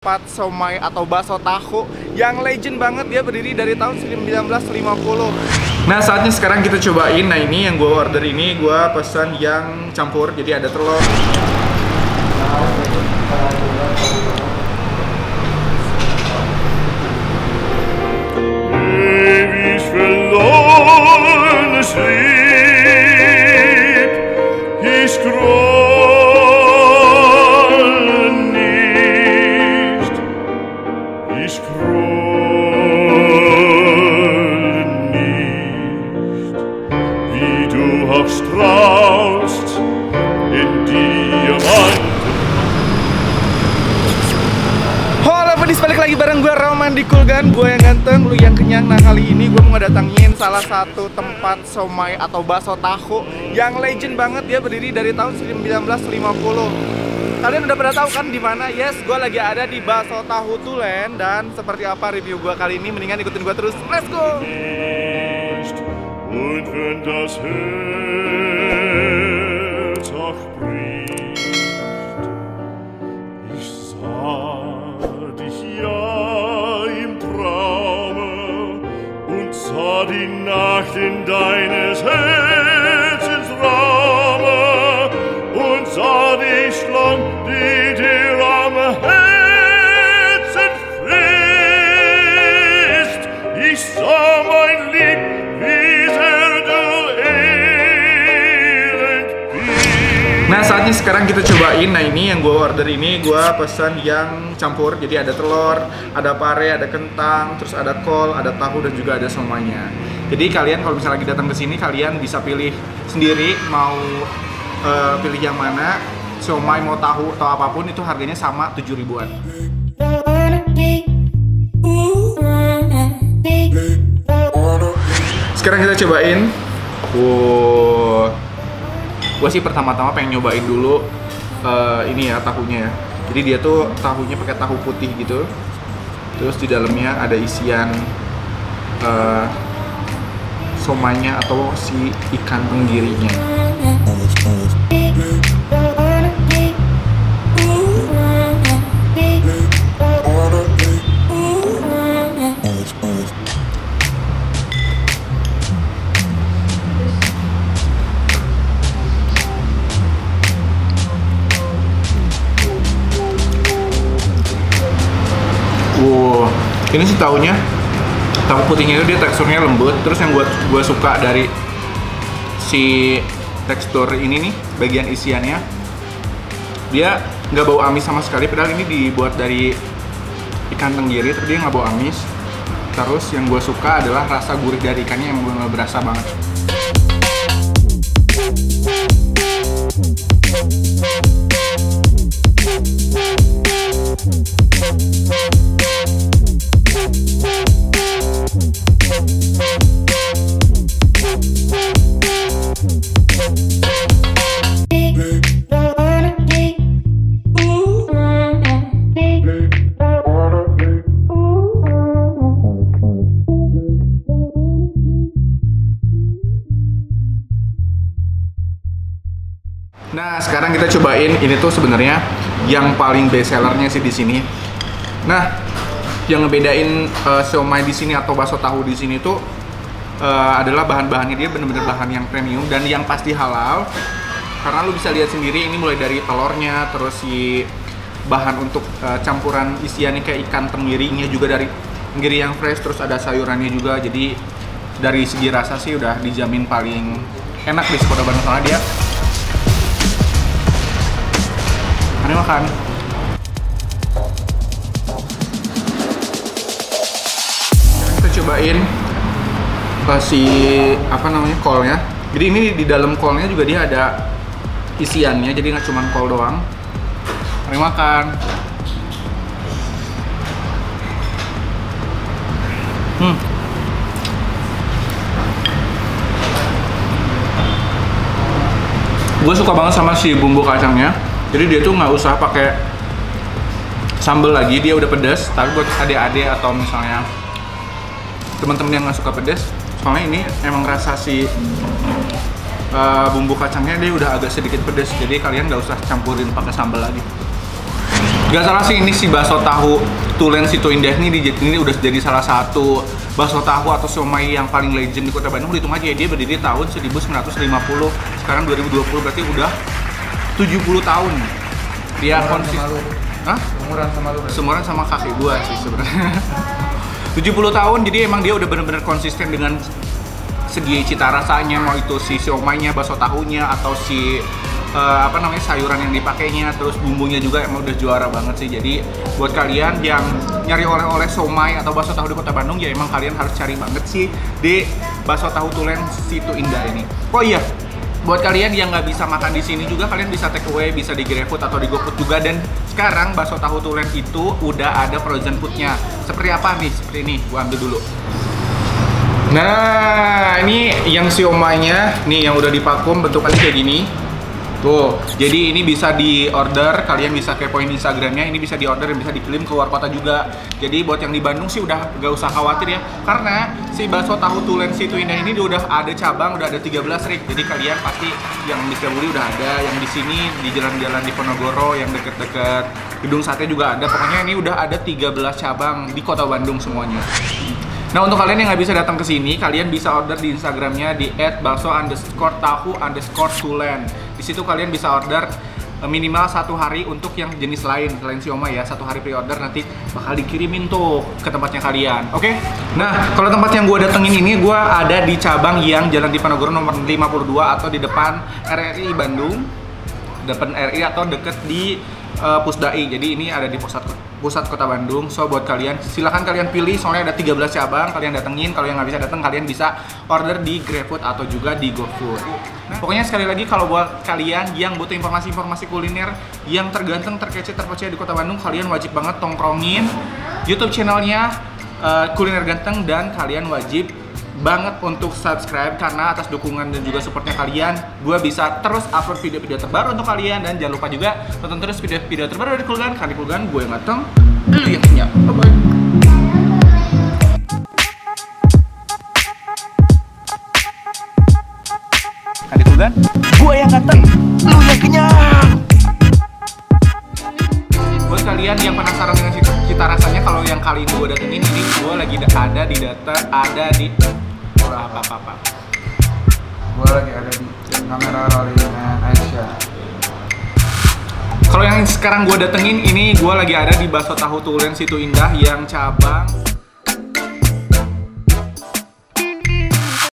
tempat somai atau bakso tahu yang legend banget. Dia berdiri dari tahun 1950. Nah, saatnya sekarang kita cobain. Nah, ini yang gue order ini, gue pesan yang campur, jadi ada telur. Balik lagi bareng gue Roman di Kulgan, gue yang ganteng, lu yang kenyang. Nah, kali ini gue mau ngedatengin salah satu tempat somai atau bakso tahu yang legend banget. Dia berdiri dari tahun 1950. Kalian udah pada tahu kan di mana? Yes, gue lagi ada di Bakso Tahu Tulen. Dan seperti apa review gue kali ini? Mendingan ikutin gue terus. Let's go! Die Nacht in deines Herzens Raume und sah dich lang, die dir am Herzen frisst. Ich sah mein Lieb, wie sehr du elend bist. Nah, saatnya sekarang kita cobain. Nah, ini yang gue order ini, gue pesan yang campur. Jadi ada telur, ada pare, ada kentang, terus ada kol, ada tahu, dan juga ada somainya. Jadi kalian kalau misalnya lagi datang ke sini, kalian bisa pilih sendiri mau pilih yang mana. Somai mau tahu atau apapun itu harganya sama 7 ribuan. Sekarang kita cobain. Wow. Gue sih pertama-tama pengen nyobain dulu ini ya, tahunya ya. Jadi dia tuh tahunya pakai tahu putih gitu. Terus di dalamnya ada isian somainya atau si ikan tenggirinya. Wow, ini sih tahunya. Tahu putihnya itu dia teksturnya lembut. Terus yang gue suka dari si tekstur ini nih, bagian isiannya, dia nggak bau amis sama sekali. Padahal ini dibuat dari ikan tenggiri, tapi dia nggak bau amis. Terus yang gue suka adalah rasa gurih dari ikannya yang benar-benar berasa banget. Nah, sekarang kita cobain ini tuh sebenarnya yang paling best sellernya sih di sini. Nah, yang ngebedain siomay di sini atau bakso tahu di sini tuh adalah bahan-bahannya. Dia bener-bener bahan yang premium dan yang pasti halal. Karena lu bisa lihat sendiri ini mulai dari telurnya, terus si bahan untuk campuran isiannya kayak ikan tenggirinya juga dari tenggiri yang fresh, terus ada sayurannya juga. Jadi dari segi rasa sih udah dijamin paling enak di Kota Bandung, soalnya dia. Mari makan. Kita cobain si apa namanya, kolnya. Jadi ini di dalam kolnya juga dia ada isiannya, jadi nggak cuma kol doang. Mari makan. Gue suka banget sama si bumbu kacangnya. Jadi dia tuh nggak usah pakai sambal lagi, dia udah pedas. Tapi buat adik-adik atau misalnya teman-teman yang nggak suka pedas, soalnya ini emang rasa si bumbu kacangnya dia udah agak sedikit pedas. Jadi kalian nggak usah campurin pakai sambal lagi. Gak salah sih, ini si bakso tahu Tulen Situ Indah ini udah jadi salah satu bakso tahu atau siomay yang paling legend di Kota Bandung. Hitung aja ya, dia berdiri tahun 1950, sekarang 2020 berarti udah 70 tahun. Dia konsisten. Hah? Seumuran sama kakek gua sih sebenarnya. 70 tahun, jadi emang dia udah bener-bener konsisten dengan segi cita rasanya, mau itu si siomaynya, bakso tahunya, atau si sayuran yang dipakainya, terus bumbunya juga emang udah juara banget sih. Jadi buat kalian yang nyari oleh-oleh siomay atau bakso tahu di Kota Bandung, ya emang kalian harus cari banget sih di bakso tahu Tulen Situ Indah ini. Oh iya, buat kalian yang nggak bisa makan di sini juga, kalian bisa take away, bisa di GrabFood atau di GoFood juga. Dan sekarang bakso tahu Tulen itu udah ada frozen foodnya. Seperti apa nih? Seperti ini, gua ambil dulu. Nah, ini yang siomaynya nih yang udah divakum, bentukannya kayak gini. Tuh, jadi ini bisa di order, kalian bisa kepoin Instagramnya, ini bisa di order dan bisa dikirim keluar kota juga. Jadi buat yang di Bandung sih udah gak usah khawatir ya, karena si bakso tahu Tulen Situ Indah ini udah ada cabang, udah ada 13 rig. Jadi kalian pasti yang di Setiabudi udah ada, yang di sini di jalan-jalan di Ponorogo, yang deket-deket Gedung Sate juga ada. Pokoknya ini udah ada 13 cabang di Kota Bandung semuanya. Nah, untuk kalian yang nggak bisa datang ke sini, kalian bisa order di Instagramnya di @bakso_tahu_tulen. Di situ kalian bisa order minimal 1 hari untuk yang jenis lain selain siomay ya. 1 hari pre-order, nanti bakal dikirimin tuh ke tempatnya kalian. Oke? Nah, kalau tempat yang gue datengin ini, gue ada di cabang yang Jalan Diponegoro nomor 52 atau di depan RRI Bandung, depan RRI atau deket di Pusdai. Jadi ini ada di pusat Kota Bandung. So buat kalian, silahkan kalian pilih, soalnya ada 13 cabang, kalian datengin. Kalau yang nggak bisa datang, kalian bisa order di GrabFood atau juga di GoFood. Nah, pokoknya sekali lagi, kalau buat kalian yang butuh informasi-informasi kuliner yang terganteng, terkece, terpercaya di Kota Bandung, kalian wajib banget tongkrongin YouTube channelnya Kuliner Ganteng, dan kalian wajib banget untuk subscribe, karena atas dukungan dan juga supportnya kalian, gue bisa terus upload video-video terbaru untuk kalian. Dan jangan lupa juga tonton terus video-video terbaru dari Kulgan, karena di Kulgan gue yang ganteng, lu yang kenyang. Bye-bye. Karena di Kulgan, gue yang ganteng, lu yang kenyang. Buat kalian yang penasaran dengan cita rasanya, kalau yang kali ini gue datengin, ini gue lagi ada di apa-apa. Gue lagi ada di kamera rollingnya Aisyah. Kalau yang sekarang gue datengin, ini gue lagi ada di bakso tahu Tulen Situ Indah yang cabang